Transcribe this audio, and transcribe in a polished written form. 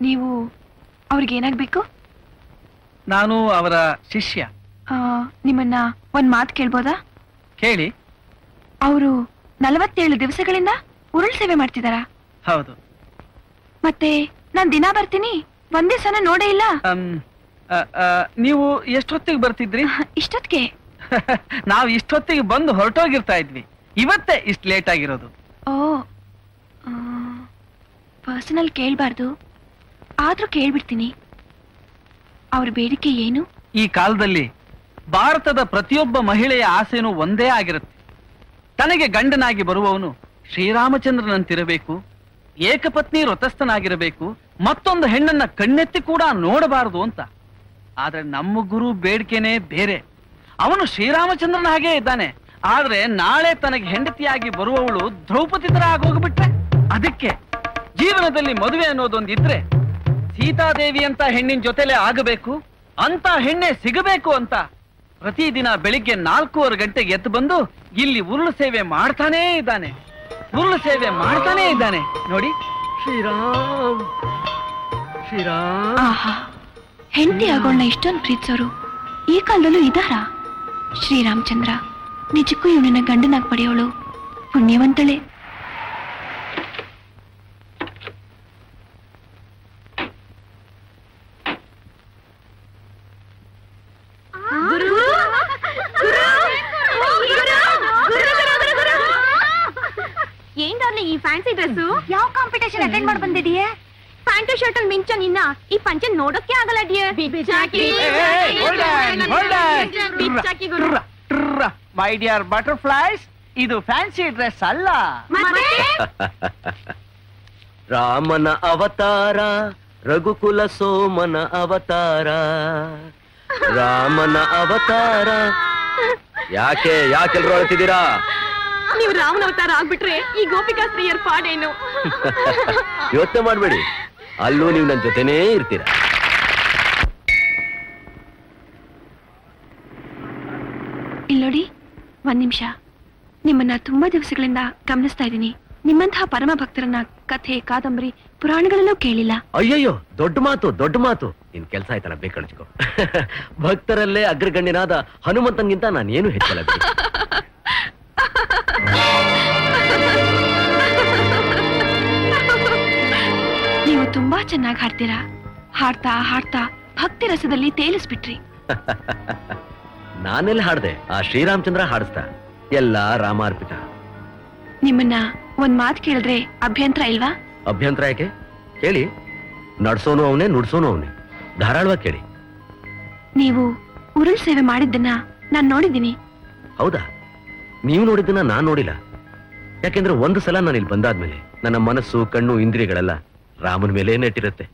ನೀವು ಅವ್ರಿಗೆ ಏನಾಗ್ಬೇಕು? ನಾನು ಅವರ ಶಿಷ್ಯ. ನಿಮ್ಮನ್ನ ಒಂದ್ ಮಾತು ಕೇಳ್ಬೋದಾ? ಕೇಳಿ. ಅವರು 47 ದಿವಸಗಳಿಂದ ಉರುಳು ಸೇವೆ ಮಾಡ್ತಿದಾರ? ಹೌದು. ಮತ್ತೆ ನಾನ್ ದಿನ ಬರ್ತೀನಿ, ಒಂದೇ ಸಲ ನೋಡೇ ಇಲ್ಲ. ನೀವು ಎಷ್ಟೊತ್ತಿಗೆ ಬರ್ತಿದ್ರಿ? ಇಷ್ಟೊತ್ತಿಗೆ. ನಾವು ಇಷ್ಟೊತ್ತಿಗೆ ಬಂದು ಹೊರಟೋಗಿರ್ತಾ ಇದ್ವಿ. ಇವತ್ತೇ ಇಷ್ಟು ಲೇಟ್ ಆಗಿರೋದು. ಓ, ಪರ್ಸನಲ್ ಕೇಳ್ಬಾರ್ದು, ಆದ್ರೂ ಕೇಳ್ಬಿಡ್ತೀನಿ. ಅವ್ರ ಬೇಡಿಕೆ ಏನು? ಈ ಕಾಲದಲ್ಲಿ ಭಾರತದ ಪ್ರತಿಯೊಬ್ಬ ಮಹಿಳೆಯ ಆಸೆನೂ ಒಂದೇ ಆಗಿರುತ್ತೆ. ತನಗೆ ಗಂಡನಾಗಿ ಬರುವವನು ಶ್ರೀರಾಮಚಂದ್ರನಂತಿರಬೇಕು, ಏಕಪತ್ನಿ ವ್ರತಸ್ಥನಾಗಿರಬೇಕು, ಮತ್ತೊಂದು ಹೆಣ್ಣನ್ನ ಕಣ್ಣೆತ್ತಿ ಕೂಡ ನೋಡಬಾರದು ಅಂತ. ಆದ್ರೆ ನಮ್ಮ ಗುರು ಬೇಡಿಕೆನೇ ಬೇರೆ. ಅವನು ಶ್ರೀರಾಮಚಂದ್ರನ ಹಾಗೇ ಇದ್ದಾನೆ, ಆದ್ರೆ ನಾಳೆ ತನಗೆ ಹೆಂಡತಿಯಾಗಿ ಬರುವವಳು ದ್ರೌಪದಿ ತರ ಆಗೋಗ್ಬಿಟ್ರೆ. ಅದಕ್ಕೆ ಜೀವನದಲ್ಲಿ ಮದುವೆ ಅನ್ನೋದೊಂದಿದ್ರೆ ಸೀತಾದೇವಿ ಅಂತ ಹೆಣ್ಣಿನ ಜೊತೆಲೆ ಆಗಬೇಕು, ಅಂತ ಹೆಣ್ಣೆ ಸಿಗಬೇಕು ಅಂತ ಪ್ರತಿದಿನ ಬೆಳಿಗ್ಗೆ 4:15 ಗಂಟೆಗೆ ಎದ್ದು ಬಂದು ಇಲ್ಲಿ ಉರುಳು ಸೇವೆ ಮಾಡ್ತಾನೇ ಇದ್ದಾನೆ. ಉರುಳು ಸೇವೆ ಮಾಡ್ತಾನೇ ಇದ್ದಾನೆ ನೋಡಿ. ಶ್ರೀರಾಮ್ ಶ್ರೀರಾಮ್. ಆಹಾ, ಹೆಂಡತಿ ಆಗೋಳ್ನ ಇಷ್ಟೊಂದು ಪ್ರೀತಿಸೋರು ಈ ಕಾಲದಲ್ಲೂ ಇದ್ದಾರಾ? ಶ್ರೀರಾಮಚಂದ್ರ ನಿಜಕ್ಕೂ ಇವನನ್ನ ಗಂಡನಾಗಿ ಪಡೆಯೋಳು ಪುಣ್ಯವಂತಳೆ. ಏನ್ ಡಾರ್ಲಿಂಗ್ ಈ ಫ್ಯಾನ್ಸಿ ಡ್ರೆಸ್? ಯಾವ ಕಾಂಪಿಟೇಷನ್ ಅಟೆಂಡ್ ಮಾಡಿ ಬಂದಿದೀಯಾ? ಪ್ಯಾಂಟು ಶರ್ಟ್ ಅಲ್ಲಿ ಮಿಂಚ ನಿನ್ನ ಈ ಪಂಚೆ ನೋಡೋಕೆ ಆಗಲ್ಲ ಡಿಯರ್. ಮೈ ಡಿಯರ್ ಬಟರ್ಫ್ಲೈಸ್, ಇದು ಫ್ಯಾನ್ಸಿ ಡ್ರೆಸ್ ಅಲ್ಲ. ರಾಮನ ಅವತಾರ, ರಘುಕುಲ ಸೋಮನ ಅವತಾರ, ರಾಮನ ಅವತಾರ. ಯಾಕೆಲ್ರು ಅಳ್ತಿದ್ದೀರಾ? ನೀವು ರಾಮನ ಅವತಾರ ಆಗ್ಬಿಟ್ರೆ ಈ ಗೋಪಿಕಾ ಸ್ತ್ರೀಯರ್ ಪಾಡೇನು? ಯೋಚನೆ ಮಾಡ್ಬೇಡಿ, ಅಲ್ಲೂ ನೀವು ನನ್ನ ಜೊತೆನೇ ಇರ್ತೀರಾ. ಇಲ್ಲೋಡಿ, ಒಂದ್ ನಿಮಿಷ. ನಿಮ್ಮನ್ನ ತುಂಬಾ ದಿವಸಗಳಿಂದ ಗಮನಿಸ್ತಾ ಇದ್ದೀನಿ. ನಿಮ್ಮಂತಹ ಪರಮ ಭಕ್ತರನ್ನ ಕಥೆ, ಕಾದಂಬರಿ, ಪುರಾಣಗಳಲ್ಲೂ ಕೇಳಿಲ್ಲ. ಅಯ್ಯಯ್ಯೋ, ದೊಡ್ಡ ಮಾತು. ನಿನ್ ಕೆಲ್ಸ ಆಯ್ತಲ್ಲ, ಬೇಕಳಿಸ್ಕೊ. ಭಕ್ತರಲ್ಲೇ ಅಗ್ರಗಣ್ಯನಾದ ಹನುಮಂತನ್ಗಿಂತ ನಾನೇನು ಹೆಚ್ಚಲ್ಲ. ನೀವು ತುಂಬಾ ಚೆನ್ನಾಗಿ ಹಾಡ್ತೀರಾ. ಹಾಡ್ತಾ ಹಾಡ್ತಾ ಭಕ್ತಿ ರಸದಲ್ಲಿ ತೇಲಿಸ್ಬಿಟ್ರಿ. ನಾನೆಲ್ಲ ಹಾಡ್ದೆ, ಆ ಶ್ರೀರಾಮಚಂದ್ರ ಹಾಡಿಸ್ತಾ. ಎಲ್ಲ ರಾಮಾರ್ಪಿತ. ನಿಮ್ಮನ್ನ ಒಂದ್ ಮಾತು ಕೇಳಿದ್ರೆ ಅಭ್ಯಂತರ ಇಲ್ವಾ? ಅಭ್ಯಂತರ ಯಾಕೆ? ಕೇಳಿ. ನಡ್ಸೋನು ಅವನೇ, ನುಡ್ಸೋನು ಅವನೇ. ಧಾರಾಳವಾಗಿ ಕೇಳಿ. ನೀವು ಉರುಳು ಸೇವೆ ಮಾಡಿದ್ದನ್ನ ನಾನ್ ನೋಡಿದ್ದೀನಿ. ಹೌದಾ? ನೀವು ನೋಡಿದ್ದನ್ನ ನಾನ್ ನೋಡಿಲ್ಲ. ಯಾಕೆಂದ್ರೆ ಒಂದು ಸಲ ನಾನು ಇಲ್ಲಿ ಬಂದಾದ್ಮೇಲೆ ನನ್ನ ಮನಸ್ಸು, ಕಣ್ಣು, ಇಂದ್ರಿಯಗಳೆಲ್ಲ ರಾಮನ ಮೇಲೆ ನೆಟ್ಟಿರುತ್ತೆ.